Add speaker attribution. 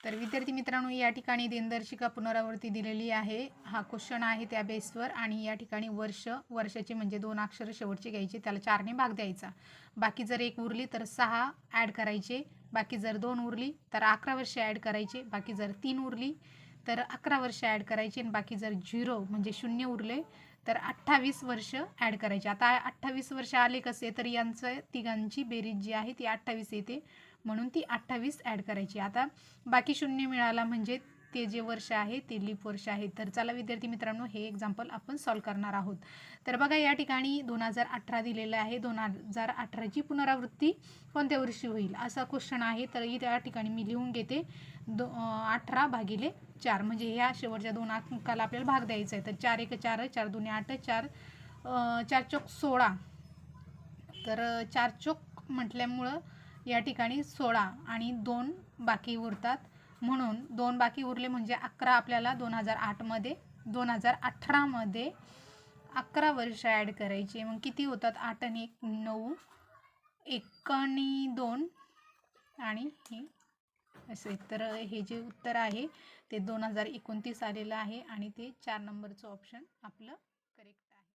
Speaker 1: तर विद्यार्थी मित्रांनो, या ठिकाणी दिनदर्शिका पुनरावृत्ती दिलेली आहे. हा क्वेश्चन आहे त्या बेसवर आणि या ठिकाणी वर्षाचे म्हणजे 2 अक्षर शेवटचे घ्यायचे, त्याला 4 ने भाग द्यायचा. बाकी जर 1 उरली तर 6 ॲड करायचे, बाकी जर 2 उरली तर 11 वर्ष ॲड करायचे, बाकी जर 3 उरली तर 11 वर्ष ॲड करायचे आणि बाकी जर 0 म्हणजे 0 उरले तर 28 वर्ष ॲड करायचे. आता 28 वर्ष आले कसे, तर यांचं तिघांची बेरीज जी आहे ती 28 येते, म्हणून ती 28 ॲड करायची. आता बाकी 0 मिळाला म्हणजे ते जे वर्ष आहे ते लीप वर्ष आहे. तर चला विद्यार्थी मित्रांनो, हे एक्झाम्पल आपण सॉल्व करणार आहोत. तर बघा, या ठिकाणी 2018 दिलेलं आहे. 2018ची पुनरावृत्ती कोणत्या वर्षी होईल असा क्वेश्चन आहे. तर या ठिकाणी मी लिहून घेते 18/4, म्हणजे ह्या शेवटच्या 2 अंकाला आपल्याला भाग द्यायचा आहे. तर 4 1 4, 4 2 8, 4 चौक 16. तर 4 चौक म्हटल्यामुळं या ठिकाणी 16 आणि 2 बाकी उरतात, म्हणून 2 बाकी उरले म्हणजे 11 आपल्याला 2018मध्ये 11 वर्ष ॲड करायचे. मग किती होतात? 8 आणि 1 9, 1 आणि 2 आणि हे असे. तर हे जे उत्तर आहे ते 2029 आलेलं आहे आणि ते 4 नंबरचं ऑप्शन आपलं